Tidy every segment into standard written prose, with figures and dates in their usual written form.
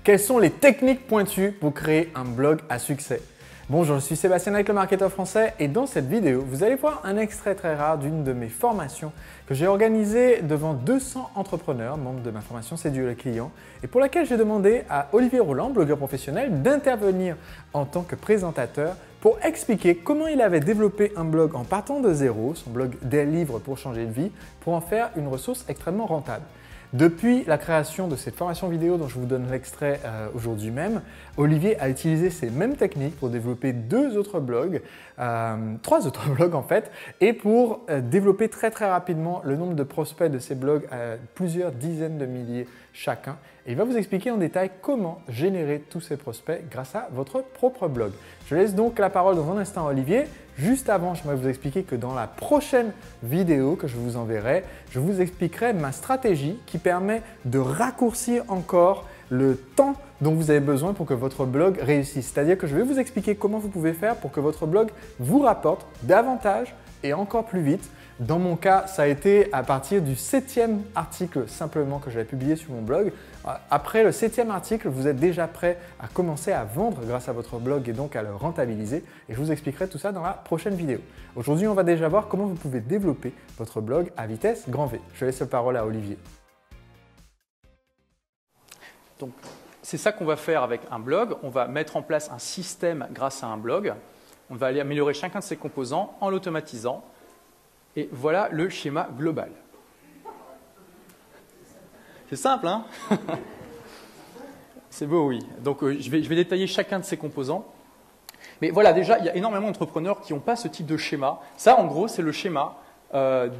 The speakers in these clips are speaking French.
Quelles sont les techniques pointues pour créer un blog à succès? Bonjour, je suis Sébastien avec le marketeur français et dans cette vidéo, vous allez voir un extrait très rare d'une de mes formations que j'ai organisée devant 200 entrepreneurs, membres de ma formation Séduire le client, et pour laquelle j'ai demandé à Olivier Roland, blogueur professionnel, d'intervenir en tant que présentateur pour expliquer comment il avait développé un blog en partant de zéro, son blog des livres pour changer de vie, pour en faire une ressource extrêmement rentable. Depuis la création de cette formation vidéo dont je vous donne l'extrait aujourd'hui même, Olivier a utilisé ces mêmes techniques pour développer trois autres blogs en fait, et pour développer très rapidement le nombre de prospects de ces blogs à plusieurs dizaines de milliers chacun. Et il va vous expliquer en détail comment générer tous ces prospects grâce à votre propre blog. Je laisse donc la parole dans un instant à Olivier. Juste avant, j'aimerais vous expliquer que dans la prochaine vidéo que je vous enverrai, je vous expliquerai ma stratégie qui permet de raccourcir encore le temps dont vous avez besoin pour que votre blog réussisse. C'est-à-dire que je vais vous expliquer comment vous pouvez faire pour que votre blog vous rapporte davantage et encore plus vite. Dans mon cas, ça a été à partir du 7e article simplement que j'avais publié sur mon blog. Après le 7e article, vous êtes déjà prêt à commencer à vendre grâce à votre blog et donc à le rentabiliser. Et je vous expliquerai tout ça dans la prochaine vidéo. Aujourd'hui, on va déjà voir comment vous pouvez développer votre blog à vitesse grand V. Je laisse la parole à Olivier. Donc, c'est ça qu'on va faire avec un blog. On va mettre en place un système grâce à un blog. On va aller améliorer chacun de ses composants en l'automatisant. Et voilà le schéma global. C'est simple, hein? C'est beau, oui. Donc, je vais détailler chacun de ces composants. Mais voilà, déjà, il y a énormément d'entrepreneurs qui n'ont pas ce type de schéma. Ça, en gros, c'est le schéma de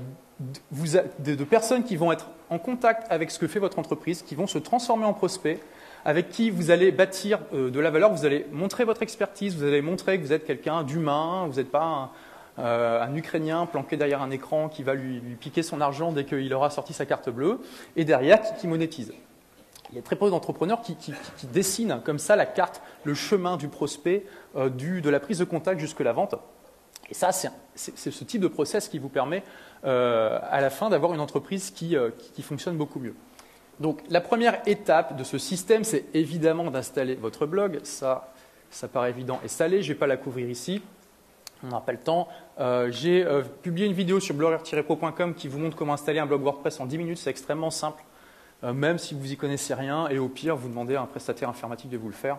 personnes qui vont être en contact avec ce que fait votre entreprise, qui vont se transformer en prospects, avec qui vous allez bâtir de la valeur, vous allez montrer votre expertise, vous allez montrer que vous êtes quelqu'un d'humain, vous n'êtes pas un Ukrainien planqué derrière un écran qui va lui piquer son argent dès qu'il aura sorti sa carte bleue, et derrière qui monétise. Il y a très peu d'entrepreneurs qui dessinent comme ça la carte, le chemin du prospect, de la prise de contact jusqu'à la vente. Et ça, c'est ce type de process qui vous permet à la fin d'avoir une entreprise qui fonctionne beaucoup mieux. Donc la première étape de ce système, c'est évidemment d'installer votre blog. Ça paraît évident et salé, je ne vais pas la couvrir ici. On n'a pas le temps. J'ai publié une vidéo sur blogger-pro.com qui vous montre comment installer un blog WordPress en 10 minutes. C'est extrêmement simple, même si vous n'y connaissez rien. Et au pire, vous demandez à un prestataire informatique de vous le faire.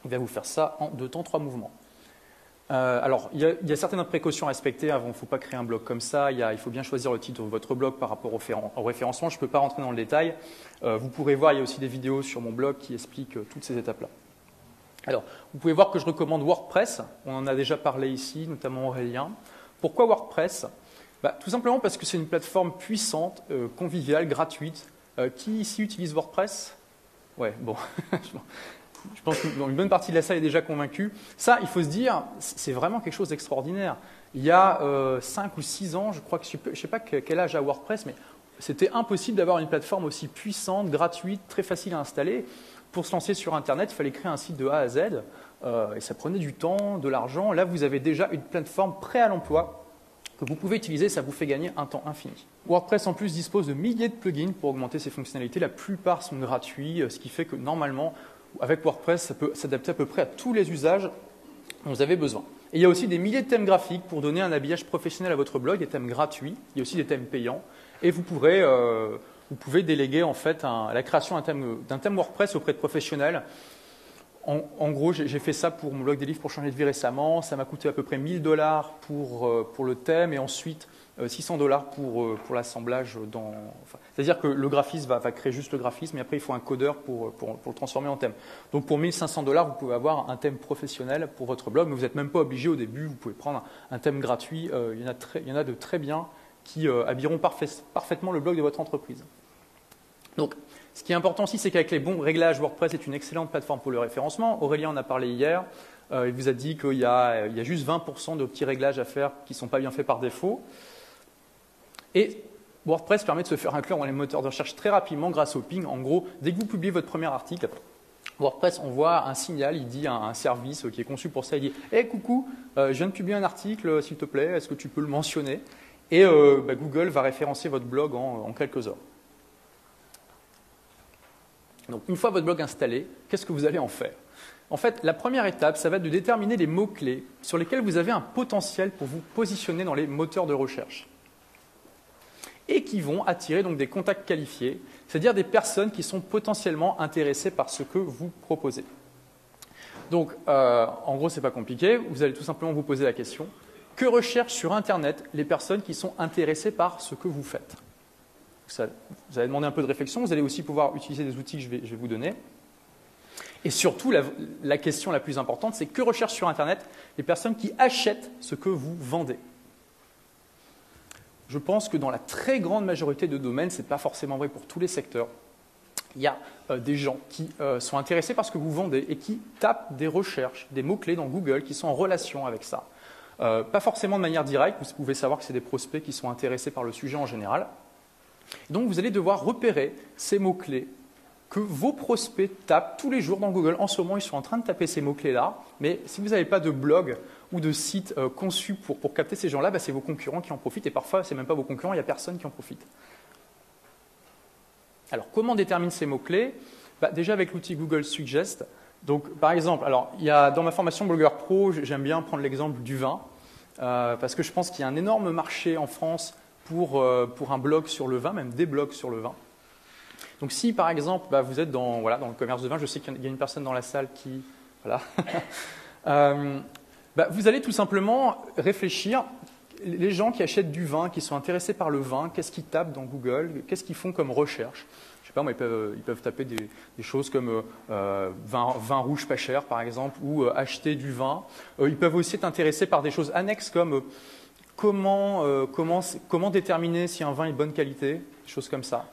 Il va vous faire ça en 2 temps, 3 mouvements. Alors, il y a certaines précautions à respecter. Il ne faut pas créer un blog comme ça. Il faut bien choisir le titre de votre blog par rapport au référencement. Je ne peux pas rentrer dans le détail. Vous pourrez voir, il y a aussi des vidéos sur mon blog qui expliquent toutes ces étapes-là. Alors, vous pouvez voir que je recommande WordPress. On en a déjà parlé ici, notamment Aurélien. Pourquoi WordPress? Tout simplement parce que c'est une plateforme puissante, conviviale, gratuite. Qui ici utilise WordPress? Ouais, bon. Je pense qu'une bonne partie de la salle est déjà convaincue. Ça, il faut se dire, c'est vraiment quelque chose d'extraordinaire. Il y a 5 ou 6 ans, je crois que je ne sais pas quel âge a WordPress, mais c'était impossible d'avoir une plateforme aussi puissante, gratuite, très facile à installer. Pour se lancer sur Internet, il fallait créer un site de A à Z et ça prenait du temps, de l'argent. Là, vous avez déjà une plateforme prête à l'emploi que vous pouvez utiliser, ça vous fait gagner un temps infini. WordPress en plus dispose de milliers de plugins pour augmenter ses fonctionnalités. La plupart sont gratuits, ce qui fait que normalement, avec WordPress, ça peut s'adapter à peu près à tous les usages dont vous avez besoin. Et il y a aussi des milliers de thèmes graphiques pour donner un habillage professionnel à votre blog, des thèmes gratuits. Il y a aussi des thèmes payants. Et vous pouvez déléguer en fait la création d'un thème WordPress auprès de professionnels. En gros, j'ai fait ça pour mon blog des livres pour changer de vie récemment. Ça m'a coûté à peu près 1 000 $ pour le thème et ensuite 600 $ pour l'assemblage. C'est-à-dire que le graphiste va créer juste le graphisme et après il faut un codeur pour le transformer en thème. Donc pour 1 500 $, vous pouvez avoir un thème professionnel pour votre blog, mais vous n'êtes même pas obligé au début. Vous pouvez prendre un thème gratuit. Il y en a de très bien qui habilleront parfaitement le blog de votre entreprise. Donc, ce qui est important aussi, c'est qu'avec les bons réglages, WordPress est une excellente plateforme pour le référencement. Aurélien en a parlé hier. Il vous a dit qu'il y a juste 20% de petits réglages à faire qui ne sont pas bien faits par défaut. Et WordPress permet de se faire inclure dans les moteurs de recherche très rapidement grâce au ping. En gros, dès que vous publiez votre premier article, WordPress envoie un signal, il dit à un service qui est conçu pour ça, il dit « Hey, coucou, je viens de publier un article, s'il te plaît, est-ce que tu peux le mentionner ?» Et Google va référencer votre blog en quelques heures. Donc, une fois votre blog installé, qu'est-ce que vous allez en faire? En fait, la première étape, ça va être de déterminer les mots-clés sur lesquels vous avez un potentiel pour vous positionner dans les moteurs de recherche et qui vont attirer donc des contacts qualifiés, c'est-à-dire des personnes qui sont potentiellement intéressées par ce que vous proposez. Donc, en gros, ce n'est pas compliqué. Vous allez tout simplement vous poser la question, que recherchent sur Internet les personnes qui sont intéressées par ce que vous faites? Vous allez demander un peu de réflexion. Vous allez aussi pouvoir utiliser des outils que je vais vous donner. Et surtout, la question la plus importante, c'est que recherchent sur Internet les personnes qui achètent ce que vous vendez? Je pense que dans la très grande majorité de domaines, ce n'est pas forcément vrai pour tous les secteurs. Il y a des gens qui sont intéressés par ce que vous vendez et qui tapent des recherches, des mots-clés dans Google qui sont en relation avec ça. Pas forcément de manière directe, vous pouvez savoir que c'est des prospects qui sont intéressés par le sujet en général. Donc vous allez devoir repérer ces mots-clés que vos prospects tapent tous les jours dans Google. En ce moment, ils sont en train de taper ces mots-clés-là, mais si vous n'avez pas de blog ou de site conçu pour capter ces gens-là, c'est vos concurrents qui en profitent, et parfois, ce n'est même pas vos concurrents, il n'y a personne qui en profite. Alors, comment on détermine ces mots-clés? Déjà avec l'outil Google Suggest. Donc, par exemple, dans ma formation Blogueur Pro, j'aime bien prendre l'exemple du vin, parce que je pense qu'il y a un énorme marché en France pour un blog sur le vin, même des blogs sur le vin. Donc si par exemple vous êtes dans le commerce de vin, je sais qu'il y a une personne dans la salle qui… Voilà. Vous allez tout simplement réfléchir, les gens qui achètent du vin, qui sont intéressés par le vin, qu'est-ce qu'ils tapent dans Google, qu'est-ce qu'ils font comme recherche? Je sais pas, moi, ils peuvent taper des choses comme vin rouge pas cher par exemple, ou acheter du vin. Ils peuvent aussi être intéressés par des choses annexes comme comment déterminer si un vin est de bonne qualité, des choses comme ça.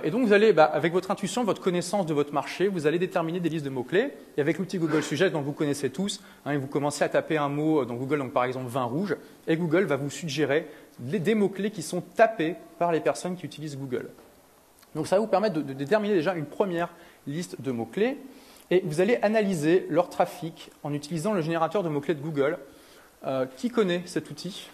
Et donc, vous allez, avec votre intuition, votre connaissance de votre marché, vous allez déterminer des listes de mots-clés. Et avec l'outil Google Suggest, dont vous connaissez tous, et vous commencez à taper un mot dans Google, donc par exemple vin rouge, et Google va vous suggérer des mots-clés qui sont tapés par les personnes qui utilisent Google. Donc, ça va vous permettre de déterminer déjà une première liste de mots-clés. Et vous allez analyser leur trafic en utilisant le générateur de mots-clés de Google. Qui connaît cet outil?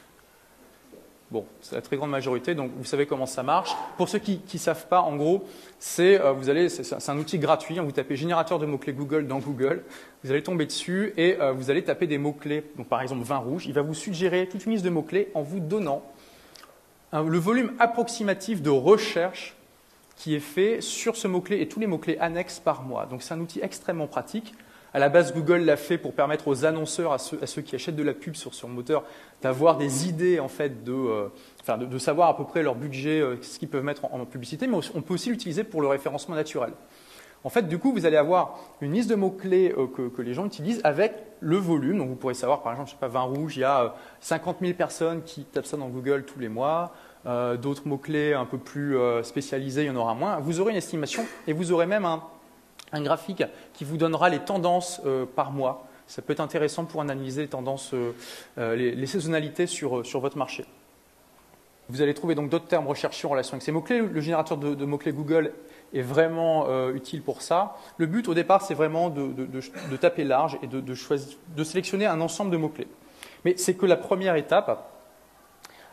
Bon, c'est la très grande majorité, donc vous savez comment ça marche. Pour ceux qui ne savent pas, en gros, c'est un outil gratuit. Vous tapez générateur de mots-clés Google dans Google, vous allez tomber dessus et vous allez taper des mots-clés, donc par exemple vin rouge. Il va vous suggérer toute une liste de mots-clés en vous donnant le volume approximatif de recherche qui est fait sur ce mot-clé et tous les mots-clés annexes par mois. Donc c'est un outil extrêmement pratique. À la base, Google l'a fait pour permettre aux annonceurs, à ceux qui achètent de la pub sur le moteur, d'avoir des idées en fait de savoir à peu près leur budget, ce qu'ils peuvent mettre en publicité, mais on peut aussi l'utiliser pour le référencement naturel. En fait, du coup, vous allez avoir une liste de mots-clés que les gens utilisent avec le volume. Donc, vous pourrez savoir, par exemple, je sais pas, vin rouge, il y a 50 000 personnes qui tapent ça dans Google tous les mois. D'autres mots-clés un peu plus spécialisés, il y en aura moins. Vous aurez une estimation et vous aurez même un graphique qui vous donnera les tendances par mois. Ça peut être intéressant pour analyser les tendances, les saisonnalités sur votre marché. Vous allez trouver donc d'autres termes recherchés en relation avec ces mots-clés. Le générateur de mots-clés Google est vraiment utile pour ça. Le but au départ, c'est vraiment de taper large et de sélectionner un ensemble de mots-clés. Mais c'est que la première étape.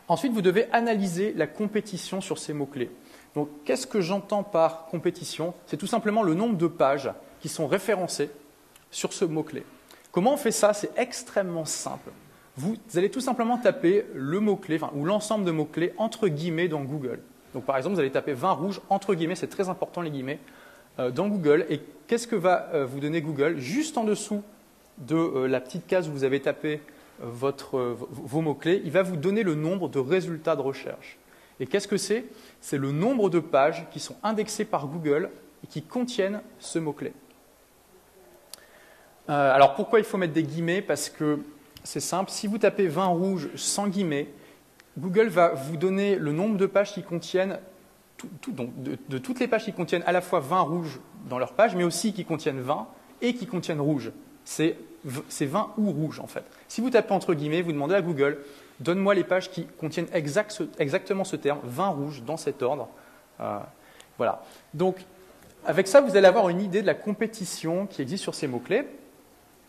Ensuite, vous devez analyser la compétition sur ces mots-clés. Donc, qu'est-ce que j'entends par compétition? C'est tout simplement le nombre de pages qui sont référencées sur ce mot-clé. Comment on fait ça? C'est extrêmement simple. Vous allez tout simplement taper le mot-clé, ou l'ensemble de mots-clés entre guillemets dans Google. Donc, par exemple, vous allez taper vin rouge entre guillemets, c'est très important les guillemets, dans Google. Et qu'est-ce que va vous donner Google? Juste en dessous de la petite case où vous avez tapé vos mots-clés, il va vous donner le nombre de résultats de recherche. Et qu'est-ce que c'est? C'est le nombre de pages qui sont indexées par Google et qui contiennent ce mot-clé. Alors pourquoi il faut mettre des guillemets? Parce que c'est simple, si vous tapez vin rouge sans guillemets, Google va vous donner le nombre de pages qui contiennent, donc de toutes les pages qui contiennent à la fois vin rouge dans leur page, mais aussi qui contiennent vin et qui contiennent rouge. C'est vin ou rouge en fait. Si vous tapez entre guillemets, vous demandez à Google, donne-moi les pages qui contiennent exactement ce terme, vin rouge, dans cet ordre. Voilà. Donc, avec ça, vous allez avoir une idée de la compétition qui existe sur ces mots-clés.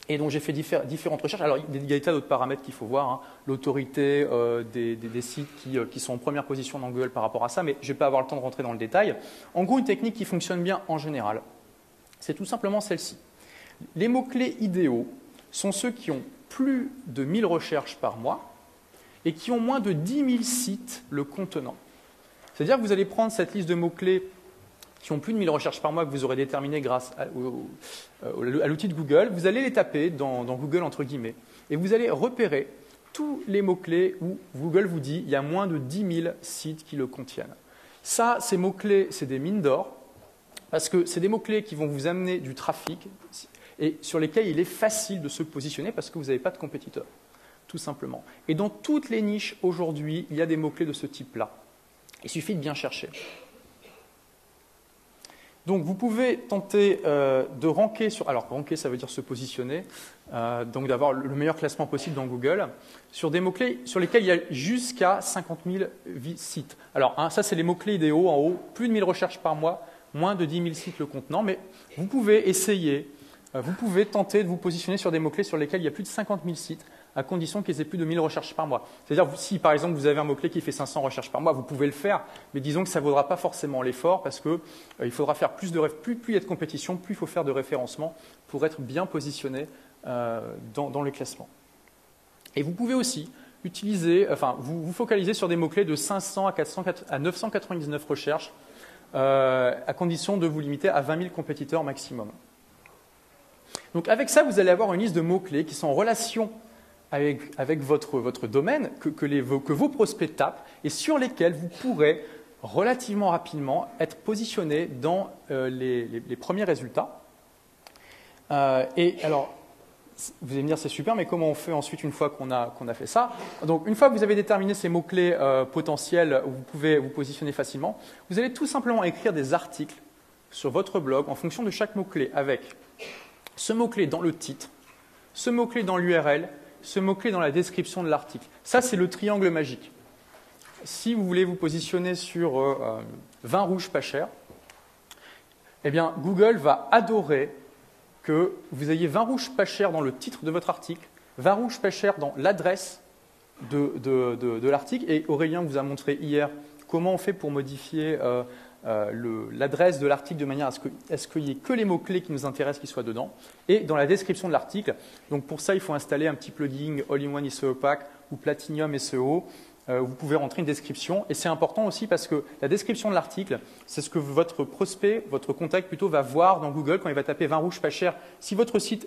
Et donc j'ai fait différentes recherches. Alors il y a des tas d'autres paramètres qu'il faut voir, hein. L'autorité des sites qui sont en première position dans Google par rapport à ça, mais je ne vais pas avoir le temps de rentrer dans le détail. En gros, une technique qui fonctionne bien en général, c'est tout simplement celle-ci. Les mots-clés idéaux sont ceux qui ont plus de 1000 recherches par mois et qui ont moins de 10 000 sites le contenant. C'est-à-dire que vous allez prendre cette liste de mots-clés qui ont plus de 1000 recherches par mois que vous aurez déterminées grâce à l'outil de Google, vous allez les taper dans Google entre guillemets et vous allez repérer tous les mots-clés où Google vous dit il y a moins de 10 000 sites qui le contiennent. Ça, ces mots-clés, c'est des mines d'or parce que c'est des mots-clés qui vont vous amener du trafic et sur lesquels il est facile de se positionner parce que vous n'avez pas de compétiteurs, tout simplement. Et dans toutes les niches aujourd'hui, il y a des mots-clés de ce type-là. Il suffit de bien chercher. Donc vous pouvez tenter de ranker sur... Alors ranker, ça veut dire se positionner, donc d'avoir le meilleur classement possible dans Google, sur des mots-clés sur lesquels il y a jusqu'à 50 000 sites. Alors ça, c'est les mots-clés idéaux en haut, plus de 1000 recherches par mois, moins de 10 000 sites le contenant, mais vous pouvez essayer, vous pouvez tenter de vous positionner sur des mots-clés sur lesquels il y a plus de 50 000 sites, à condition qu'ils aient plus de 1000 recherches par mois. C'est-à-dire, si par exemple vous avez un mot-clé qui fait 500 recherches par mois, vous pouvez le faire, mais disons que ça ne vaudra pas forcément l'effort parce qu'il faudra faire plus il y a de compétition, plus il faut faire de référencement pour être bien positionné dans le classement. Et vous pouvez aussi utiliser, vous focaliser sur des mots-clés de 500 à 999 recherches, à condition de vous limiter à 20 000 compétiteurs maximum. Donc avec ça, vous allez avoir une liste de mots-clés qui sont en relation avec votre domaine, que vos prospects tapent et sur lesquels vous pourrez relativement rapidement être positionné dans les premiers résultats. Et alors, vous allez me dire c'est super, mais comment on fait ensuite une fois qu'on a fait ça? Donc une fois que vous avez déterminé ces mots-clés potentiels où vous pouvez vous positionner facilement, vous allez tout simplement écrire des articles sur votre blog en fonction de chaque mot-clé avec ce mot-clé dans le titre, ce mot-clé dans l'URL, ce mot-clé dans la description de l'article. Ça, c'est le triangle magique. Si vous voulez vous positionner sur vin rouge pas cher, eh bien, Google va adorer que vous ayez vin rouge pas cher dans le titre de votre article, vin rouge pas cher dans l'adresse de l'article. Et Aurélien vous a montré hier comment on fait pour modifier l'adresse de l'article de manière à ce qu'il n'y ait que les mots-clés qui nous intéressent qui soient dedans. Et dans la description de l'article, donc pour ça, il faut installer un petit plugin All-in-One SEO Pack ou Platinum SEO. Vous pouvez rentrer une description. Et c'est important aussi parce que la description de l'article, c'est ce que votre prospect, votre contact plutôt, va voir dans Google quand il va taper vin rouge pas cher. Si votre site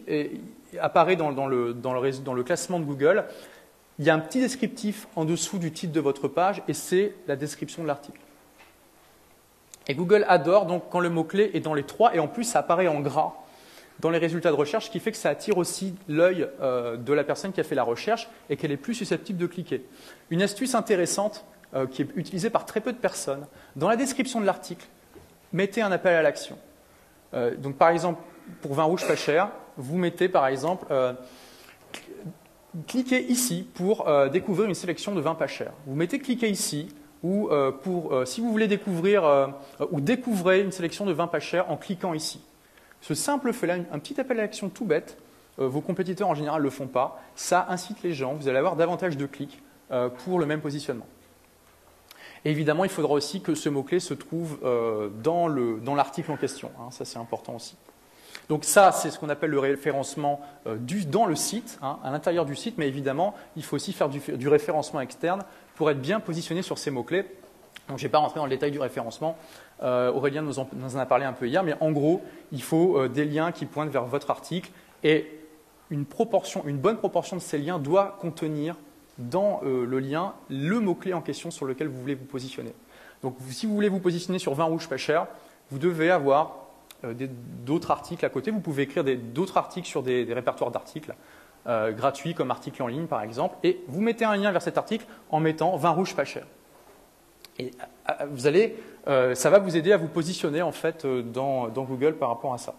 apparaît dans le classement de Google, il y a un petit descriptif en dessous du titre de votre page et c'est la description de l'article. Et Google adore donc quand le mot-clé est dans les trois et en plus ça apparaît en gras dans les résultats de recherche, ce qui fait que ça attire aussi l'œil de la personne qui a fait la recherche et qu'elle est plus susceptible de cliquer. Une astuce intéressante qui est utilisée par très peu de personnes, dans la description de l'article, mettez un appel à l'action. Donc par exemple, pour vin rouge pas cher, vous mettez par exemple cliquez ici pour découvrir une sélection de vins pas chers. Vous mettez cliquez ici ou si vous voulez découvrir ou découvrez une sélection de vins pas chers en cliquant ici. Ce simple fait-là, un petit appel à l'action tout bête, vos compétiteurs en général ne le font pas, ça incite les gens, vous allez avoir davantage de clics pour le même positionnement. Et évidemment, il faudra aussi que ce mot-clé se trouve dans l'article en question, hein, ça c'est important aussi. Donc ça, c'est ce qu'on appelle le référencement dans le site, hein, à l'intérieur du site, mais évidemment, il faut aussi faire du référencement externe pour être bien positionné sur ces mots-clés. Donc, je ne vais pas rentrer dans le détail du référencement, Aurélien nous en a parlé un peu hier, mais en gros, il faut des liens qui pointent vers votre article et une bonne proportion de ces liens doit contenir dans le lien le mot-clé en question sur lequel vous voulez vous positionner. Donc, si vous voulez vous positionner sur vin rouge pas cher, vous devez avoir d'autres articles à côté. Vous pouvez écrire d'autres articles sur des répertoires d'articles gratuits comme article en ligne par exemple, et vous mettez un lien vers cet article en mettant vin rouge pas cher. Et ça va vous aider à vous positionner en fait dans Google par rapport à ça.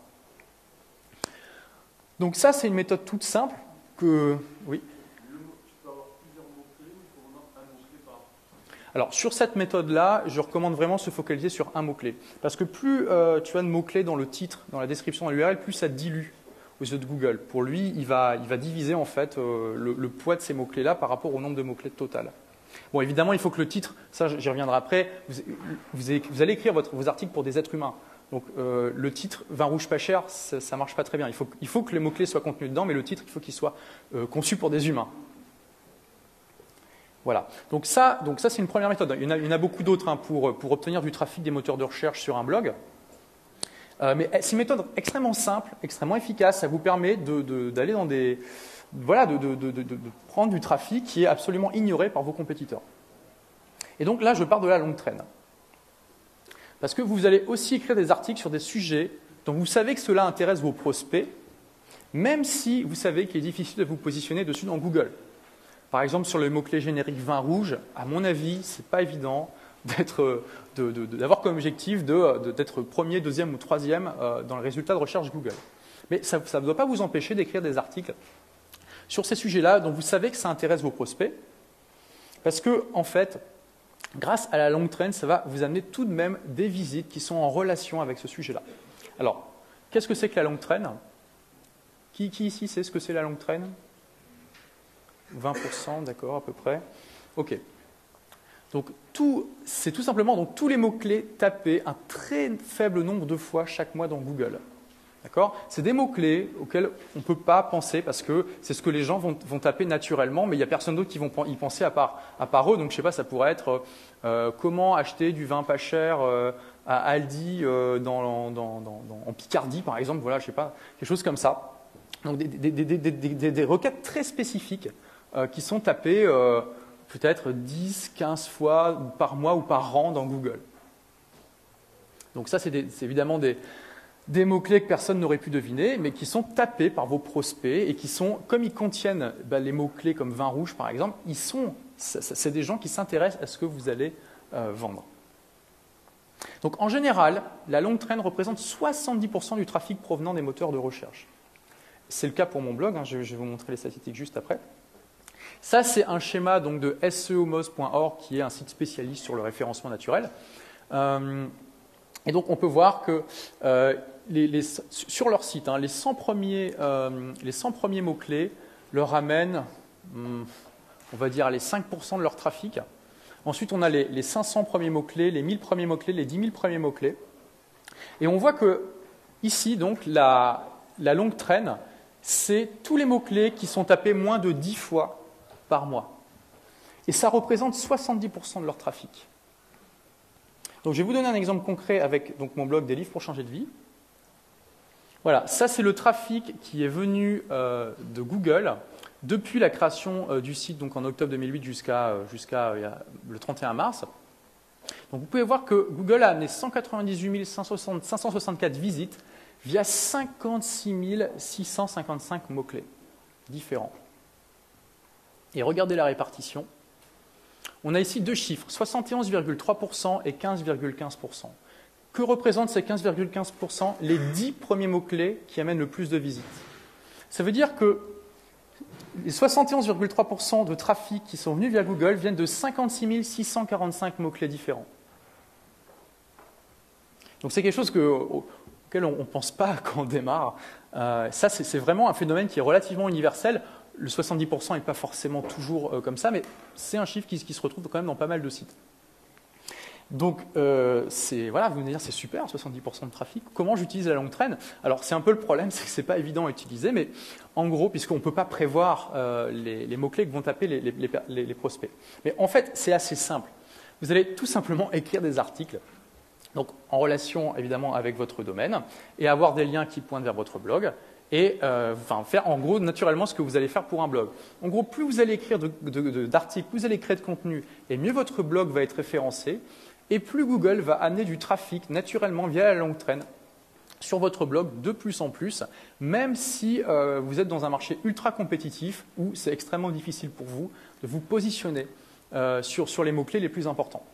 Donc ça, c'est une méthode toute simple que... Oui. Tu peux avoir plusieurs mots-clés ou il faut vraiment un mot-clé par... Alors sur cette méthode-là, je recommande vraiment se focaliser sur un mot-clé. Parce que plus tu as de mots-clés dans le titre, dans la description, dans l'URL, plus ça dilue aux yeux de Google. Pour lui, il va diviser en fait le poids de ces mots-clés-là par rapport au nombre de mots-clés total. Bon, évidemment, il faut que le titre, ça j'y reviendrai après, vous allez écrire vos articles pour des êtres humains. Donc le titre « Vin rouge pas cher », ça ne marche pas très bien. Il faut que les mots-clés soient contenus dedans, mais le titre, il faut qu'il soit conçu pour des humains. Voilà. Donc ça c'est une première méthode. Il y en a beaucoup d'autres hein, pour obtenir du trafic des moteurs de recherche sur un blog. Mais c'est une méthode extrêmement simple, extrêmement efficace. Ça vous permet d'aller dans des... Voilà, de prendre du trafic qui est absolument ignoré par vos compétiteurs. Et donc là, je pars de la longue traîne. Parce que vous allez aussi écrire des articles sur des sujets dont vous savez que cela intéresse vos prospects, même si vous savez qu'il est difficile de vous positionner dessus dans Google. Par exemple, sur le mot-clé générique vin rouge, à mon avis, ce n'est pas évident d'avoir comme objectif d'être premier, deuxième ou troisième dans le résultat de recherche Google. Mais ça ne doit pas vous empêcher d'écrire des articles sur ces sujets-là dont vous savez que ça intéresse vos prospects, parce que, en fait, grâce à la longue traîne, ça va vous amener tout de même des visites qui sont en relation avec ce sujet-là. Alors, qu'est-ce que c'est que la longue traîne? Qui ici sait ce que c'est la longue traîne? 20%, d'accord, à peu près. OK. Donc, c'est tout simplement donc, tous les mots-clés tapés un très faible nombre de fois chaque mois dans Google. D'accord? C'est des mots-clés auxquels on ne peut pas penser parce que c'est ce que les gens vont taper naturellement, mais il n'y a personne d'autre qui vont y penser à part eux. Donc, je ne sais pas, ça pourrait être comment acheter du vin pas cher à Aldi en Picardie, par exemple. Voilà, je ne sais pas, quelque chose comme ça. Donc, des requêtes très spécifiques qui sont tapées peut-être 10, 15 fois par mois ou par an dans Google. Donc, ça, c'est évidemment des mots-clés que personne n'aurait pu deviner, mais qui sont tapés par vos prospects et qui sont, comme ils contiennent les mots-clés comme vin rouge par exemple, c'est des gens qui s'intéressent à ce que vous allez vendre. Donc en général, la longue traîne représente 70% du trafic provenant des moteurs de recherche. C'est le cas pour mon blog, hein, je vais vous montrer les statistiques juste après. Ça, c'est un schéma donc, de seomoz.org qui est un site spécialiste sur le référencement naturel. Et donc on peut voir que sur leur site, hein, les 100 premiers mots-clés leur amènent, on va dire, les 5% de leur trafic. Ensuite, on a les 500 premiers mots-clés, les 1000 premiers mots-clés, les 10 000 premiers mots-clés. Et on voit que ici, donc, la longue traîne, c'est tous les mots-clés qui sont tapés moins de 10 fois par mois. Et ça représente 70% de leur trafic. Donc, je vais vous donner un exemple concret avec donc, mon blog des livres pour changer de vie. Voilà, ça c'est le trafic qui est venu de Google depuis la création du site donc en octobre 2008 jusqu'à le 31 mars. Donc, vous pouvez voir que Google a amené 198 564 visites via 56 655 mots-clés différents. Et regardez la répartition. On a ici deux chiffres, 71,3% et 15,15%. Que représentent ces 15,15%? Les 10 premiers mots-clés qui amènent le plus de visites. Ça veut dire que les 71,3% de trafic qui sont venus via Google viennent de 56 645 mots-clés différents. Donc c'est quelque chose auquel on ne pense pas quand on démarre. Ça, c'est vraiment un phénomène qui est relativement universel. Le 70% n'est pas forcément toujours comme ça, mais c'est un chiffre qui se retrouve quand même dans pas mal de sites. Donc, voilà, vous me dire c'est super, 70% de trafic. Comment j'utilise la longue traîne? Alors, c'est un peu le problème, c'est que ce n'est pas évident à utiliser, mais en gros, puisqu'on ne peut pas prévoir les mots-clés que vont taper les prospects. Mais en fait, c'est assez simple. Vous allez tout simplement écrire des articles, donc en relation évidemment avec votre domaine, et avoir des liens qui pointent vers votre blog, et faire en gros naturellement ce que vous allez faire pour un blog. En gros, plus vous allez écrire d'articles, plus vous allez créer de contenu, et mieux votre blog va être référencé, et plus Google va amener du trafic naturellement via la longue traîne sur votre blog de plus en plus, même si vous êtes dans un marché ultra compétitif où c'est extrêmement difficile pour vous de vous positionner sur les mots-clés les plus importants.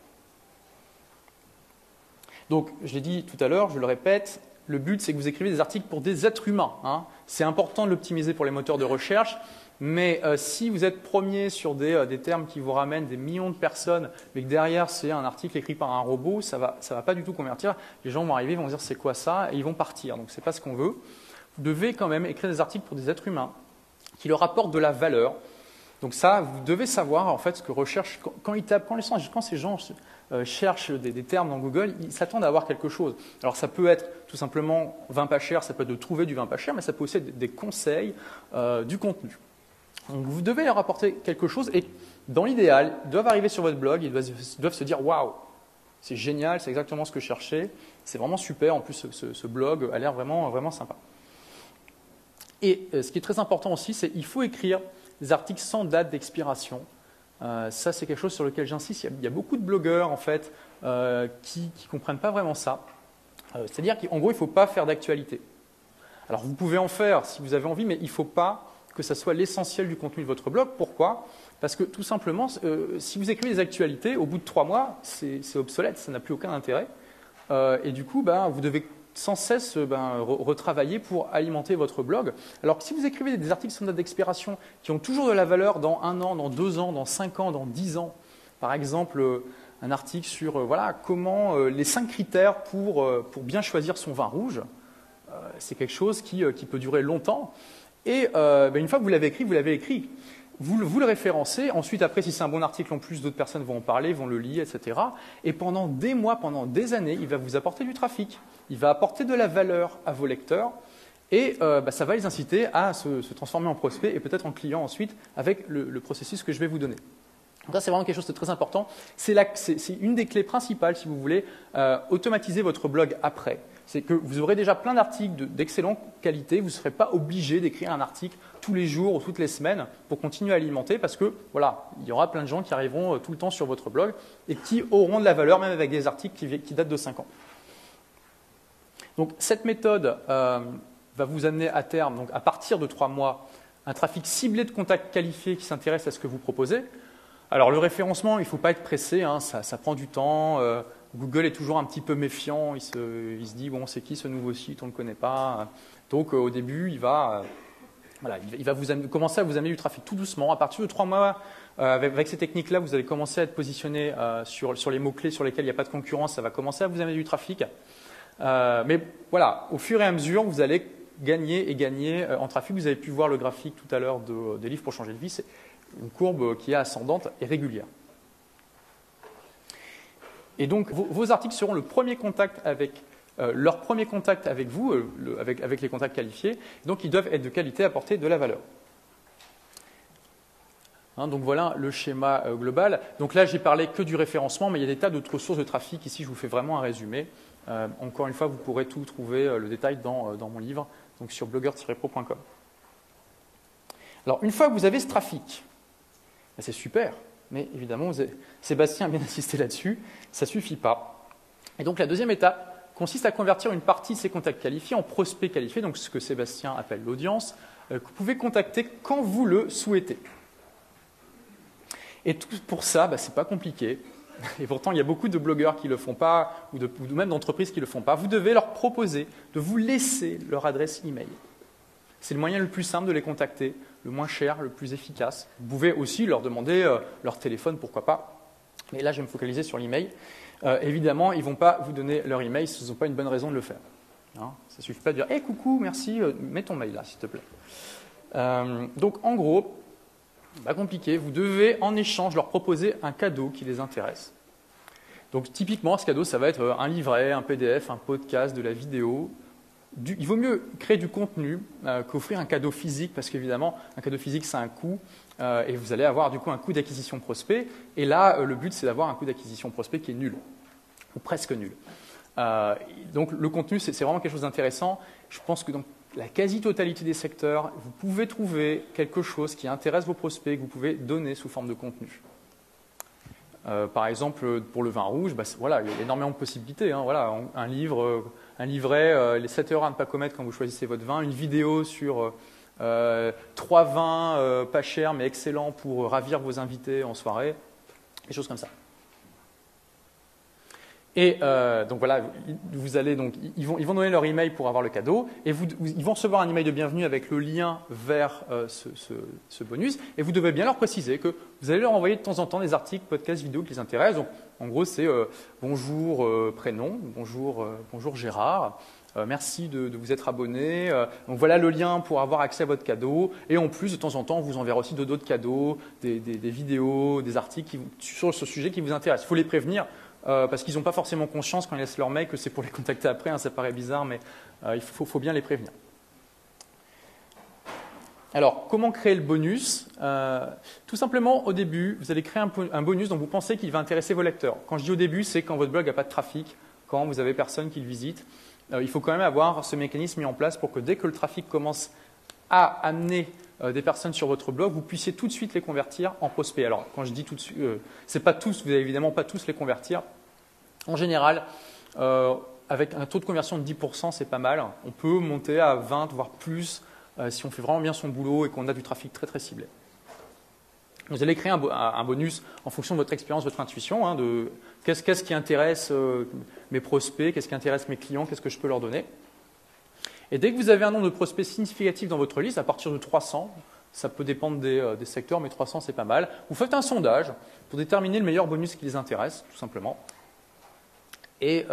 Donc, je l'ai dit tout à l'heure, je le répète, le but, c'est que vous écrivez des articles pour des êtres humains. Hein. C'est important de l'optimiser pour les moteurs de recherche, mais si vous êtes premier sur des termes qui vous ramènent des millions de personnes, mais que derrière, c'est un article écrit par un robot, ça va pas du tout convertir. Les gens vont arriver, ils vont dire c'est quoi ça, et ils vont partir. Donc, ce n'est pas ce qu'on veut. vous devez quand même écrire des articles pour des êtres humains qui leur apportent de la valeur. Donc ça, vous devez savoir en fait ce que recherche quand ces gens cherchent des termes dans Google, ils s'attendent à avoir quelque chose. Alors ça peut être tout simplement vin pas cher, ça peut être de trouver du vin pas cher, mais ça peut aussi être des conseils, du contenu. Donc vous devez leur apporter quelque chose et dans l'idéal, ils doivent arriver sur votre blog, ils doivent se dire waouh, c'est génial, c'est exactement ce que je cherchais, c'est vraiment super. En plus, ce blog a l'air vraiment, vraiment sympa. Et ce qui est très important aussi, c'est qu'il faut écrire des articles sans date d'expiration. Ça, c'est quelque chose sur lequel j'insiste. Il y a beaucoup de blogueurs en fait qui ne comprennent pas vraiment ça. C'est-à-dire qu'en gros, il ne faut pas faire d'actualité. Alors, vous pouvez en faire si vous avez envie, mais il ne faut pas que ça soit l'essentiel du contenu de votre blog. Pourquoi ? Parce que tout simplement, si vous écrivez des actualités, au bout de 3 mois, c'est obsolète, ça n'a plus aucun intérêt. Et du coup, vous devez sans cesse retravailler pour alimenter votre blog. Alors que si vous écrivez des articles sans date d'expiration qui ont toujours de la valeur dans 1 an, dans 2 ans, dans 5 ans, dans 10 ans, par exemple un article sur comment les 5 critères pour bien choisir son vin rouge, c'est quelque chose qui peut durer longtemps. Et une fois que vous l'avez écrit. Vous le référencez, ensuite après si c'est un bon article en plus, d'autres personnes vont en parler, vont le lire, etc. Et pendant des mois, pendant des années, il va vous apporter du trafic, il va apporter de la valeur à vos lecteurs et ça va les inciter à se transformer en prospects et peut-être en clients ensuite avec le processus que je vais vous donner. Donc ça c'est vraiment quelque chose de très important, c'est une des clés principales si vous voulez automatiser votre blog après. C'est que vous aurez déjà plein d'articles d'excellente qualité, vous ne serez pas obligé d'écrire un article tous les jours ou toutes les semaines pour continuer à alimenter parce que voilà, il y aura plein de gens qui arriveront tout le temps sur votre blog et qui auront de la valeur même avec des articles qui datent de 5 ans. Donc cette méthode va vous amener à terme, donc à partir de 3 mois, un trafic ciblé de contacts qualifiés qui s'intéressent à ce que vous proposez. Alors le référencement, il ne faut pas être pressé, hein, ça prend du temps. Google est toujours un petit peu méfiant, il se dit bon c'est qui ce nouveau site, on ne le connaît pas. Donc au début il va commencer à vous amener du trafic tout doucement. À partir de 3 mois, avec ces techniques-là, vous allez commencer à être positionné sur les mots-clés sur lesquels il n'y a pas de concurrence, ça va commencer à vous amener du trafic. Mais voilà, au fur et à mesure, vous allez gagner et gagner en trafic. Vous avez pu voir le graphique tout à l'heure des livres pour changer de vie, c'est une courbe qui est ascendante et régulière. Et donc, vos articles seront le premier contact leur premier contact avec vous, avec les contacts qualifiés. Donc, ils doivent être de qualité, apporter de la valeur. Donc, voilà le schéma global. Donc là, j'ai parlé que du référencement, mais il y a des tas d'autres sources de trafic. Ici, je vous fais vraiment un résumé. Encore une fois, vous pourrez tout trouver, le détail, dans mon livre, donc sur blogueur-pro.com. Alors, une fois que vous avez ce trafic, c'est super. Mais évidemment, Sébastien a bien insisté là-dessus, ça ne suffit pas. Et donc la deuxième étape consiste à convertir une partie de ces contacts qualifiés en prospects qualifiés, donc ce que Sébastien appelle l'audience, que vous pouvez contacter quand vous le souhaitez. Et tout pour ça, ce n'est pas compliqué. Et pourtant, il y a beaucoup de blogueurs qui ne le font pas, ou même d'entreprises qui ne le font pas. Vous devez leur proposer de vous laisser leur adresse email. C'est le moyen le plus simple de les contacter, le moins cher, le plus efficace. Vous pouvez aussi leur demander leur téléphone, pourquoi pas. Mais là, je vais me focaliser sur l'email. Évidemment, ils ne vont pas vous donner leur email s'ils n'ont pas une bonne raison de le faire. Ça ne suffit pas de dire « Hey, coucou, merci, mets ton mail là, s'il te plaît. » Donc, en gros, pas compliqué, vous devez en échange leur proposer un cadeau qui les intéresse. Donc, typiquement, ce cadeau, ça va être un livret, un PDF, un podcast, de la vidéo. Il vaut mieux créer du contenu qu'offrir un cadeau physique, parce qu'évidemment, un cadeau physique, ça a un coût, et vous allez avoir du coup un coût d'acquisition prospect. Et là, le but, c'est d'avoir un coût d'acquisition prospect qui est nul, ou presque nul. Donc, le contenu, c'est vraiment quelque chose d'intéressant. Je pense que dans la quasi-totalité des secteurs, vous pouvez trouver quelque chose qui intéresse vos prospects, que vous pouvez donner sous forme de contenu. Par exemple, pour le vin rouge, voilà, il y a énormément de possibilités. Voilà, un livre, un livret, les 7 erreurs à ne pas commettre quand vous choisissez votre vin, une vidéo sur 3 vins pas chers mais excellents pour ravir vos invités en soirée, des choses comme ça. Et donc voilà, ils vont donner leur email pour avoir le cadeau, et ils vont recevoir un email de bienvenue avec le lien vers ce bonus, et vous devez bien leur préciser que vous allez leur envoyer de temps en temps des articles, podcasts, vidéos qui les intéressent. Donc en gros, c'est bonjour prénom, bonjour Gérard, merci de vous être abonné. Donc voilà le lien pour avoir accès à votre cadeau. Et en plus, de temps en temps, on vous enverra aussi d'autres cadeaux, des vidéos, des articles sur ce sujet qui vous intéresse. Il faut les prévenir parce qu'ils n'ont pas forcément conscience quand ils laissent leur mail que c'est pour les contacter après. Hein, ça paraît bizarre, mais il faut bien les prévenir. Alors, comment créer le bonus? Tout simplement, au début, vous allez créer un bonus dont vous pensez qu'il va intéresser vos lecteurs. Quand je dis au début, c'est quand votre blog n'a pas de trafic, quand vous avez personne qui le visite. Il faut quand même avoir ce mécanisme mis en place pour que dès que le trafic commence à amener des personnes sur votre blog, vous puissiez tout de suite les convertir en prospects. Alors, quand je dis tout de suite, c'est pas tous, vous n'allez évidemment pas tous les convertir. En général, avec un taux de conversion de 10%, c'est pas mal. On peut monter à 20, voire plus, si on fait vraiment bien son boulot et qu'on a du trafic très très ciblé. Vous allez créer un bonus en fonction de votre expérience, votre intuition, hein, de qu'est-ce qui intéresse mes prospects, qu'est-ce qui intéresse mes clients, qu'est-ce que je peux leur donner. Et dès que vous avez un nombre de prospects significatif dans votre liste, à partir de 300, ça peut dépendre des secteurs, mais 300 c'est pas mal, vous faites un sondage pour déterminer le meilleur bonus qui les intéresse, tout simplement. Et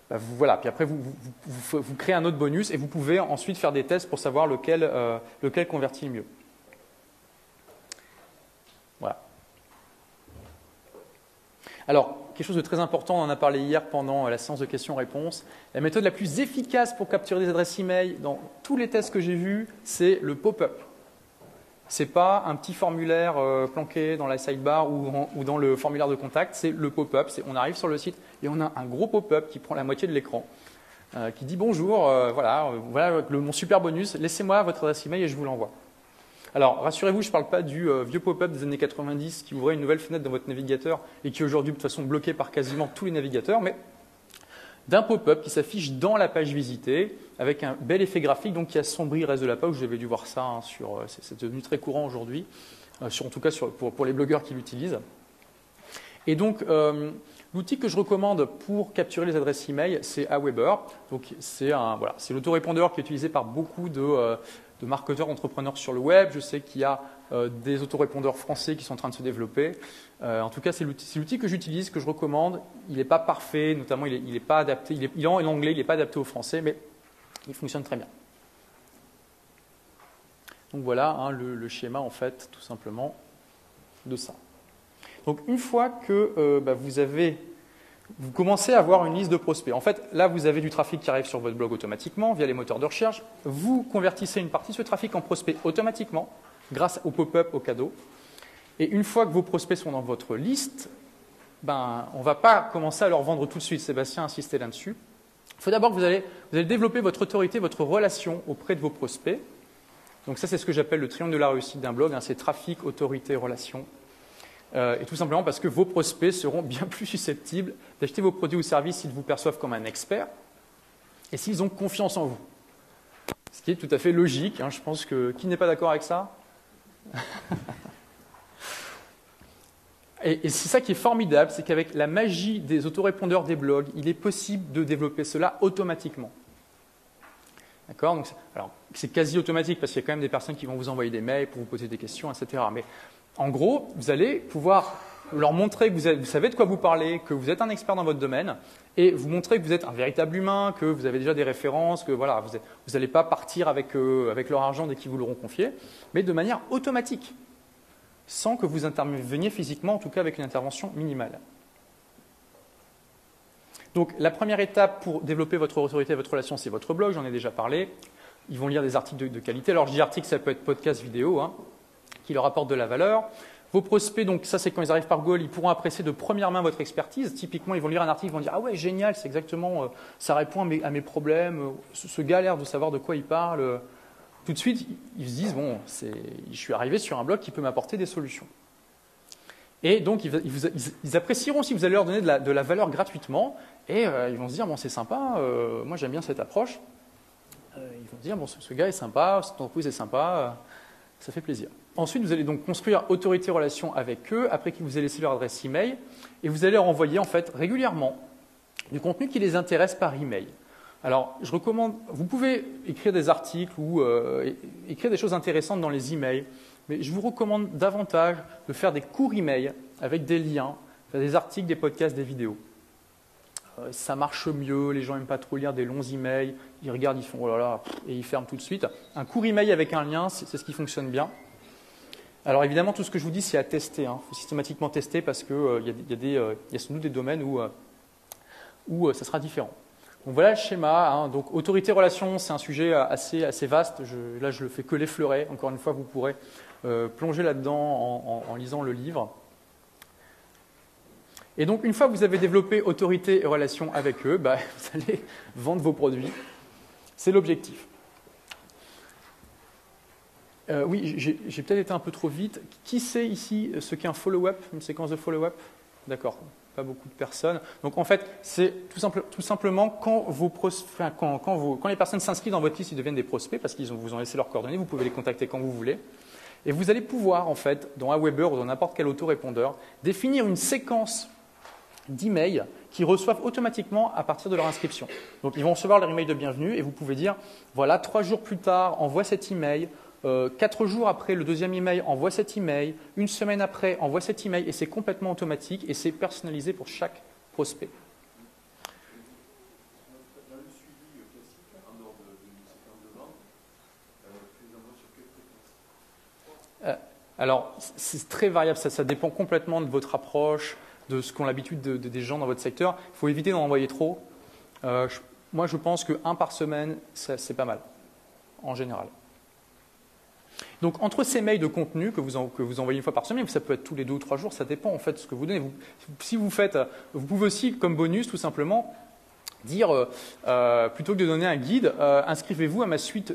voilà, puis après vous créez un autre bonus et vous pouvez ensuite faire des tests pour savoir lequel convertit le mieux. Voilà. Alors, quelque chose de très important, on en a parlé hier pendant la séance de questions-réponses. La méthode la plus efficace pour capturer des adresses email dans tous les tests que j'ai vus, c'est le pop-up. Ce n'est pas un petit formulaire planqué dans la sidebar ou dans le formulaire de contact, c'est le pop-up. On arrive sur le site et on a un gros pop-up qui prend la moitié de l'écran, qui dit bonjour, voilà mon super bonus, laissez-moi votre adresse email et je vous l'envoie. Alors, rassurez-vous, je ne parle pas du vieux pop-up des années 90 qui ouvrait une nouvelle fenêtre dans votre navigateur et qui est aujourd'hui de toute façon bloqué par quasiment tous les navigateurs, mais d'un pop-up qui s'affiche dans la page visitée avec un bel effet graphique donc qui assombrit le reste de la page. Vous avez dû voir ça, hein, c'est devenu très courant aujourd'hui, en tout cas pour les blogueurs qui l'utilisent. Et donc, l'outil que je recommande pour capturer les adresses email, c'est Aweber. Donc, c'est l'autorépondeur qui est utilisé par beaucoup de marketeurs, entrepreneurs sur le web. Je sais qu'il y a des autorépondeurs français qui sont en train de se développer. En tout cas, c'est l'outil que j'utilise, que je recommande. Il n'est pas parfait, notamment il n'est pas adapté. Il est en anglais, il n'est pas adapté au français, mais il fonctionne très bien. Donc voilà hein, le schéma, en fait, tout simplement, de ça. Donc une fois que vous commencez à avoir une liste de prospects. En fait, là, vous avez du trafic qui arrive sur votre blog automatiquement via les moteurs de recherche. Vous convertissez une partie de ce trafic en prospects automatiquement grâce au pop-up, au cadeau. Et une fois que vos prospects sont dans votre liste, on ne va pas commencer à leur vendre tout de suite. Sébastien a insisté là-dessus. Il faut d'abord que vous allez développer votre autorité, votre relation auprès de vos prospects. Donc ça, c'est ce que j'appelle le triangle de la réussite d'un blog. Hein, c'est trafic, autorité, relation. Et tout simplement parce que vos prospects seront bien plus susceptibles d'acheter vos produits ou services s'ils vous perçoivent comme un expert et s'ils ont confiance en vous. Ce qui est tout à fait logique. Hein, je pense que qui n'est pas d'accord avec ça? Et c'est ça qui est formidable, c'est qu'avec la magie des autorépondeurs des blogs, il est possible de développer cela automatiquement. D'accord? Donc, alors, c'est quasi automatique parce qu'il y a quand même des personnes qui vont vous envoyer des mails pour vous poser des questions, etc. Mais en gros, vous allez pouvoir leur montrer que vous savez de quoi vous parlez, que vous êtes un expert dans votre domaine, et vous montrer que vous êtes un véritable humain, que vous avez déjà des références, que voilà, vous n'allez pas partir avec leur argent dès qu'ils vous l'auront confié, mais de manière automatique, sans que vous interveniez physiquement, en tout cas avec une intervention minimale. Donc la première étape pour développer votre autorité et votre relation, c'est votre blog, j'en ai déjà parlé. Ils vont lire des articles de qualité. Alors je dis articles, ça peut être podcast, vidéo, hein, qui leur apportent de la valeur. Vos prospects, donc ça c'est quand ils arrivent par Google, ils pourront apprécier de première main votre expertise. Typiquement, ils vont lire un article, ils vont dire « Ah ouais, génial, c'est exactement, ça répond à mes problèmes, ce gars a l'air de savoir de quoi il parle. » Tout de suite, ils se disent « Bon, je suis arrivé sur un blog qui peut m'apporter des solutions. » Et donc, ils apprécieront si vous allez leur donner de la valeur gratuitement et ils vont se dire « Bon, c'est sympa, moi j'aime bien cette approche. » Ils vont se dire « Bon, ce gars est sympa, cette entreprise est sympa, ça fait plaisir. » Ensuite, vous allez donc construire autorité-relation avec eux, après qu'ils vous aient laissé leur adresse email, et vous allez leur envoyer en fait régulièrement du contenu qui les intéresse par email. Alors, je recommande, vous pouvez écrire des articles ou écrire des choses intéressantes dans les emails, mais je vous recommande davantage de faire des courts emails avec des liens, faire des articles, des podcasts, des vidéos. ça marche mieux, les gens n'aiment pas trop lire des longs emails, ils regardent, ils font oh là là, et ils ferment tout de suite. Un court email avec un lien, c'est ce qui fonctionne bien. Alors évidemment, tout ce que je vous dis, c'est à tester. Il faut systématiquement tester parce qu'il y a sans doute des domaines où ça sera différent. Donc voilà le schéma. Donc autorité relation, c'est un sujet assez vaste. Là, je le fais que l'effleurer. Encore une fois, vous pourrez plonger là-dedans en lisant le livre. Et donc, une fois que vous avez développé autorité et relation avec eux, vous allez vendre vos produits. C'est l'objectif. Oui, j'ai peut-être été un peu trop vite. Qui sait ici ce qu'est un follow-up, une séquence de follow-up? D'accord, pas beaucoup de personnes. Donc, en fait, c'est tout simplement quand les personnes s'inscrivent dans votre liste, ils deviennent des prospects parce qu'ils vous ont laissé leurs coordonnées. Vous pouvez les contacter quand vous voulez. Et vous allez pouvoir, en fait, dans Aweber ou dans n'importe quel autorépondeur, définir une séquence d'emails qui reçoivent automatiquement à partir de leur inscription. Donc, ils vont recevoir leur email de bienvenue et vous pouvez dire, voilà, 3 jours plus tard, envoie cet email, 4 jours après le deuxième email, envoie cet email, 1 semaine après, envoie cet email, et c'est complètement automatique et c'est personnalisé pour chaque prospect. Dans le suivi classique, en dehors d'une séquence de vente, tu les envoies sur quelle fréquence? Alors, c'est très variable, ça dépend complètement de votre approche, de ce qu'ont l'habitude des gens dans votre secteur. Il faut éviter d'en envoyer trop. Moi, je pense que 1 par semaine, c'est pas mal, en général. Donc, entre ces mails de contenu que vous envoyez 1 fois par semaine, ça peut être tous les 2 ou 3 jours, ça dépend en fait de ce que vous donnez. Vous pouvez aussi, comme bonus, tout simplement, dire, plutôt que de donner un guide, inscrivez-vous à ma suite,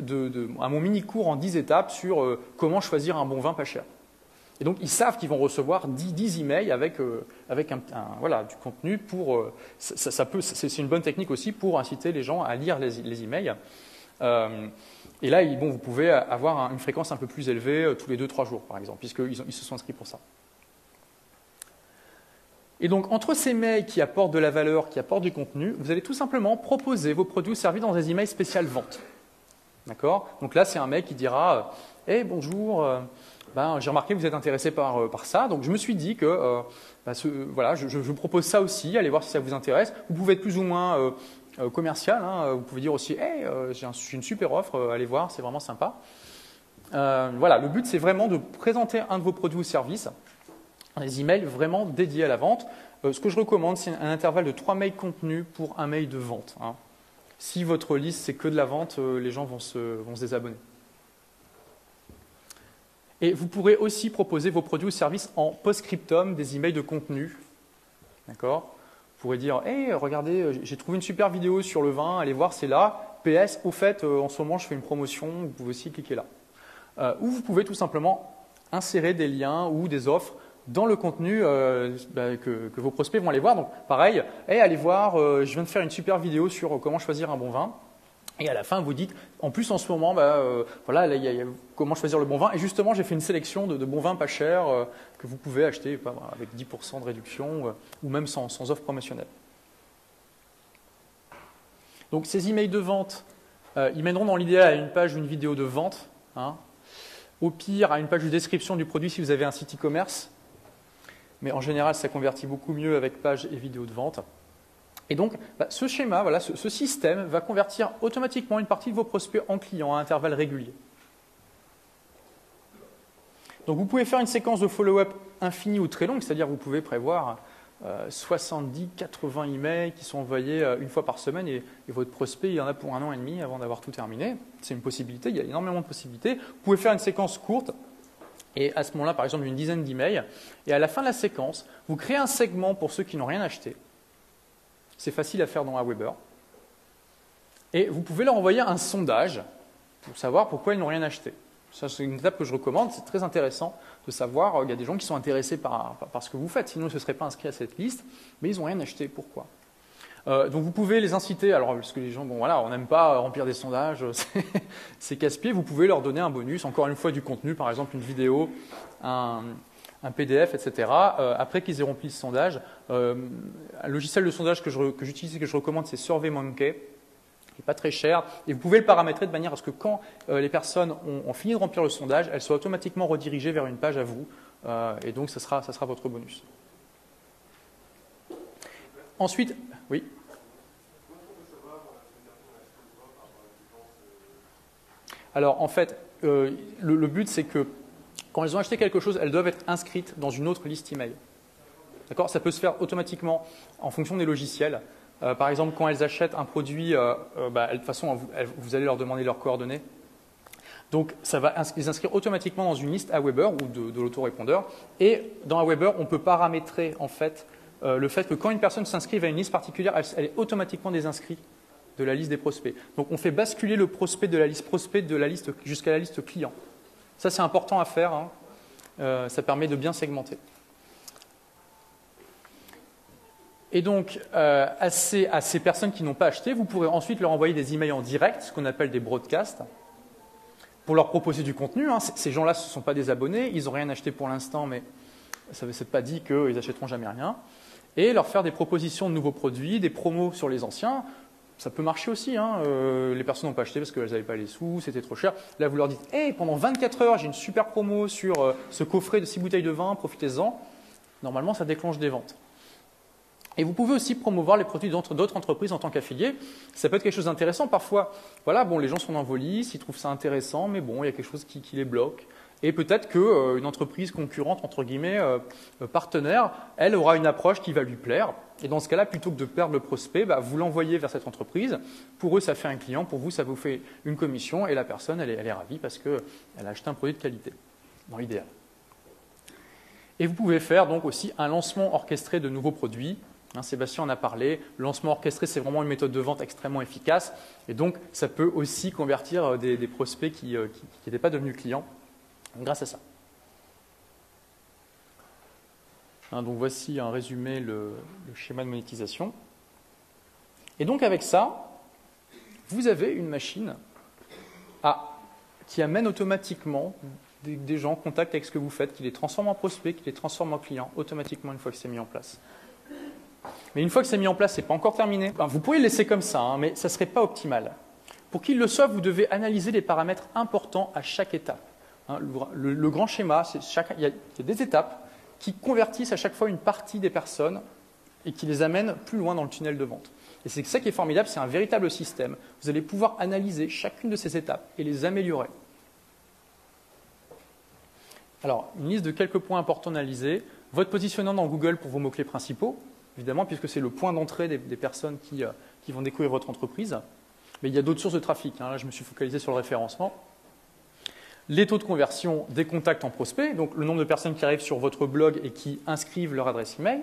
à mon mini-cours en 10 étapes sur comment choisir un bon vin pas cher. Et donc, ils savent qu'ils vont recevoir 10 emails avec du contenu pour. C'est une bonne technique aussi pour inciter les gens à lire les emails. Et là, vous pouvez avoir une fréquence un peu plus élevée tous les 2-3 jours, par exemple, puisqu'ils se sont inscrits pour ça. Et donc, entre ces mails qui apportent de la valeur, qui apportent du contenu, vous allez tout simplement proposer vos produits ou services dans des emails spécial vente. D'accord? Donc là, c'est un mail qui dira hey, bonjour. J'ai remarqué que vous êtes intéressé par ça, donc je me suis dit que je propose ça aussi, allez voir si ça vous intéresse. Vous pouvez être plus ou moins commercial, vous pouvez dire aussi hey, j'ai une super offre, allez voir, c'est vraiment sympa. Le but c'est vraiment de présenter un de vos produits ou services dans des emails vraiment dédiés à la vente. Ce que je recommande, c'est un intervalle de 3 mails contenus pour un mail de vente. Si votre liste c'est que de la vente, les gens vont se désabonner. Et vous pourrez aussi proposer vos produits ou services en post-scriptum, des emails de contenu. D'accord? Vous pourrez dire hey, regardez, j'ai trouvé une super vidéo sur le vin, allez voir, c'est là. PS, au fait, en ce moment, je fais une promotion, vous pouvez aussi cliquer là. Ou vous pouvez tout simplement insérer des liens ou des offres dans le contenu que vos prospects vont aller voir. Donc, pareil, hey, allez voir, je viens de faire une super vidéo sur comment choisir un bon vin. Et à la fin, vous dites, en plus en ce moment, là, il y a comment choisir le bon vin. Et justement, j'ai fait une sélection de bons vins pas chers que vous pouvez acheter avec 10% de réduction ou même sans offre promotionnelle. Donc ces emails de vente, ils mèneront dans l'idéal à une page ou une vidéo de vente. Au pire, à une page de description du produit si vous avez un site e-commerce. Mais en général, ça convertit beaucoup mieux avec page et vidéo de vente. Et donc, ce schéma, ce système va convertir automatiquement une partie de vos prospects en clients à intervalles réguliers. Donc, vous pouvez faire une séquence de follow-up infinie ou très longue, c'est-à-dire vous pouvez prévoir 70, 80 emails qui sont envoyés 1 fois par semaine et votre prospect, il y en a pour 1 an et demi avant d'avoir tout terminé. C'est une possibilité, il y a énormément de possibilités. Vous pouvez faire une séquence courte et à ce moment-là, par exemple, une dizaine d'emails. Et à la fin de la séquence, vous créez un segment pour ceux qui n'ont rien acheté. C'est facile à faire dans Aweber. Et vous pouvez leur envoyer un sondage pour savoir pourquoi ils n'ont rien acheté. Ça, c'est une étape que je recommande. C'est très intéressant de savoir. Il y a des gens qui sont intéressés par ce que vous faites. Sinon, ils ne se seraient pas inscrits à cette liste. Mais ils n'ont rien acheté. Pourquoi? Donc, vous pouvez les inciter. Alors, parce que les gens, on n'aime pas remplir des sondages. C'est casse-pied. Vous pouvez leur donner un bonus. Encore une fois, du contenu. Par exemple, une vidéo, un PDF, etc. Après qu'ils aient rempli ce sondage, un logiciel de sondage que j'utilise et que je recommande, c'est SurveyMonkey, qui n'est pas très cher. Et vous pouvez le paramétrer de manière à ce que quand les personnes ont fini de remplir le sondage, elles soient automatiquement redirigées vers une page à vous. Et donc, ça sera votre bonus. Ensuite, oui. Alors en fait, le but c'est que quand elles ont acheté quelque chose, elles doivent être inscrites dans une autre liste email. D'accord ? Ça peut se faire automatiquement en fonction des logiciels. Par exemple, quand elles achètent un produit, de toute façon, vous allez leur demander leurs coordonnées. Donc, ça va les inscrire automatiquement dans une liste Aweber ou de l'autorépondeur. Et dans Aweber, on peut paramétrer en fait le fait que quand une personne s'inscrive à une liste particulière, elle est automatiquement désinscrite de la liste des prospects. Donc, on fait basculer le prospect de la liste prospect jusqu'à la liste client. Ça, c'est important à faire. Hein. Ça permet de bien segmenter. Et donc, à ces personnes qui n'ont pas acheté, vous pourrez ensuite leur envoyer des emails en direct, ce qu'on appelle des broadcasts, pour leur proposer du contenu. Hein. Ces gens-là, ce ne sont pas des abonnés, ils n'ont rien acheté pour l'instant, mais ça ne veut pas dire qu'ils n'achèteront jamais rien. Et leur faire des propositions de nouveaux produits, des promos sur les anciens. Ça peut marcher aussi. Hein. Les personnes n'ont pas acheté parce qu'elles n'avaient pas les sous, c'était trop cher. Là, vous leur dites « Hey, pendant 24 heures, j'ai une super promo sur ce coffret de 6 bouteilles de vin, profitez-en ». Normalement, ça déclenche des ventes. Et vous pouvez aussi promouvoir les produits d'autres entreprises en tant qu'affilié. Ça peut être quelque chose d'intéressant. Parfois, voilà, bon, les gens sont dans vos listes, ils trouvent ça intéressant, mais bon, il y a quelque chose qui les bloque. Et peut-être qu'une entreprise concurrente, entre guillemets, partenaire, elle aura une approche qui va lui plaire. Et dans ce cas-là, plutôt que de perdre le prospect, vous l'envoyez vers cette entreprise. Pour eux, ça fait un client. Pour vous, ça vous fait une commission. Et la personne, elle est ravie parce qu'elle a acheté un produit de qualité, dans l'idéal. Et vous pouvez faire donc aussi un lancement orchestré de nouveaux produits. Hein, Sébastien en a parlé. Le lancement orchestré, c'est vraiment une méthode de vente extrêmement efficace. Et donc, ça peut aussi convertir des prospects qui n'étaient pas devenus clients grâce à ça. Hein, donc, voici un résumé, le schéma de monétisation. Et donc, avec ça, vous avez une machine qui amène automatiquement des gens en contact avec ce que vous faites, qui les transforme en prospects, qui les transforme en clients, automatiquement une fois que c'est mis en place. Mais une fois que c'est mis en place, ce n'est pas encore terminé. Vous pouvez le laisser comme ça, hein, mais ça ne serait pas optimal. Pour qu'il le soit, vous devez analyser les paramètres importants à chaque étape. Hein, le grand schéma, il y a des étapes qui convertissent à chaque fois une partie des personnes et qui les amènent plus loin dans le tunnel de vente. Et c'est ça qui est formidable, c'est un véritable système. Vous allez pouvoir analyser chacune de ces étapes et les améliorer. Alors, une liste de quelques points importants à analyser. Votre positionnement dans Google pour vos mots-clés principaux, évidemment, puisque c'est le point d'entrée des personnes qui vont découvrir votre entreprise. Mais il y a d'autres sources de trafic. Hein. Là, je me suis focalisé sur le référencement. Les taux de conversion des contacts en prospects, donc le nombre de personnes qui arrivent sur votre blog et qui inscrivent leur adresse email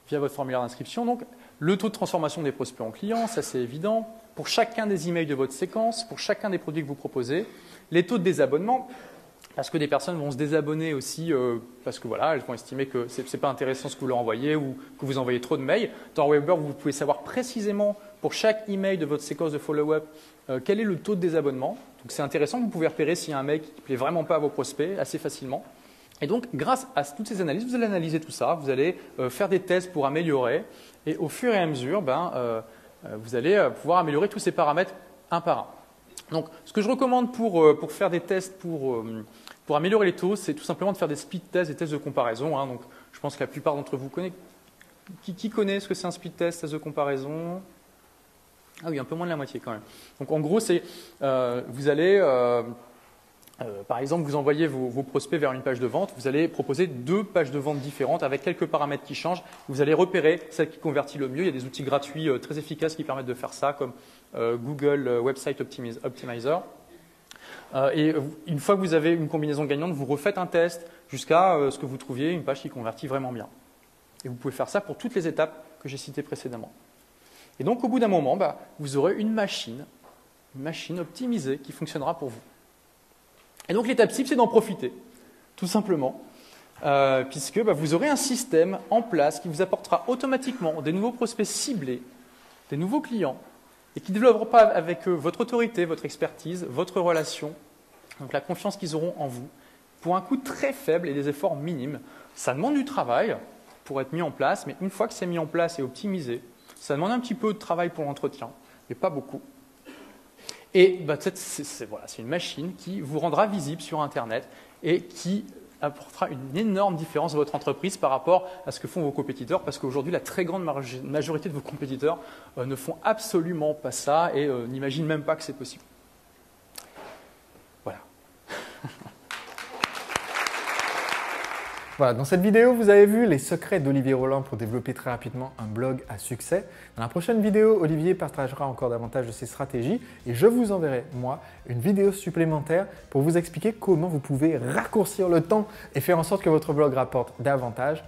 via votre formulaire d'inscription. Donc, le taux de transformation des prospects en clients, ça c'est évident. Pour chacun des emails de votre séquence, pour chacun des produits que vous proposez. Les taux de désabonnement, parce que des personnes vont se désabonner aussi parce que voilà, elles vont estimer que ce n'est pas intéressant ce que vous leur envoyez ou que vous envoyez trop de mails. Dans Aweber, vous pouvez savoir précisément pour chaque email de votre séquence de follow-up quel est le taux de désabonnement. Donc c'est intéressant, vous pouvez repérer s'il y a un mail qui ne plaît vraiment pas à vos prospects assez facilement. Et donc grâce à toutes ces analyses, vous allez analyser tout ça, vous allez faire des tests pour améliorer et au fur et à mesure, vous allez pouvoir améliorer tous ces paramètres un par un. Donc, ce que je recommande pour faire des tests pour améliorer les taux, c'est tout simplement de faire des speed tests, des tests de comparaison. Hein. Donc, je pense que la plupart d'entre vous connaissent. Qui connaît ce que c'est un speed test, test de comparaison? Ah oui, un peu moins de la moitié quand même. Donc, en gros, c'est vous allez, par exemple, vous envoyez vos prospects vers une page de vente. Vous allez proposer 2 pages de vente différentes avec quelques paramètres qui changent. Vous allez repérer celle qui convertit le mieux. Il y a des outils gratuits très efficaces qui permettent de faire ça, comme Google Website Optimizer. Et une fois que vous avez une combinaison gagnante, vous refaites un test jusqu'à ce que vous trouviez une page qui convertit vraiment bien. Et vous pouvez faire ça pour toutes les étapes que j'ai citées précédemment. Et donc, au bout d'un moment, vous aurez une machine optimisée qui fonctionnera pour vous. Et donc, l'étape cible, c'est d'en profiter, tout simplement, puisque vous aurez un système en place qui vous apportera automatiquement des nouveaux prospects ciblés, des nouveaux clients, et qui ne développeront pas avec eux votre autorité, votre expertise, votre relation, donc la confiance qu'ils auront en vous, pour un coût très faible et des efforts minimes. Ça demande du travail pour être mis en place, mais une fois que c'est mis en place et optimisé, ça demande un petit peu de travail pour l'entretien, mais pas beaucoup. Et c'est une machine qui vous rendra visible sur Internet et qui apportera une énorme différence dans votre entreprise par rapport à ce que font vos compétiteurs, parce qu'aujourd'hui, la très grande majorité de vos compétiteurs ne font absolument pas ça et n'imaginent même pas que c'est possible. Voilà, dans cette vidéo, vous avez vu les secrets d'Olivier Roland pour développer très rapidement un blog à succès. Dans la prochaine vidéo, Olivier partagera encore davantage de ses stratégies et je vous enverrai, moi, une vidéo supplémentaire pour vous expliquer comment vous pouvez raccourcir le temps et faire en sorte que votre blog rapporte davantage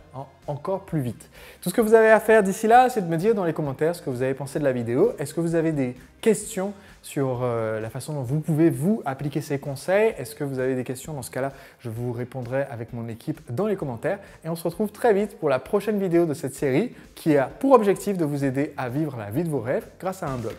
encore plus vite. Tout ce que vous avez à faire d'ici là, c'est de me dire dans les commentaires ce que vous avez pensé de la vidéo. Est-ce que vous avez des questions sur la façon dont vous pouvez vous appliquer ces conseils? Est-ce que vous avez des questions? Dans ce cas-là, je vous répondrai avec mon équipe dans les commentaires. Et on se retrouve très vite pour la prochaine vidéo de cette série qui a pour objectif de vous aider à vivre la vie de vos rêves grâce à un blog.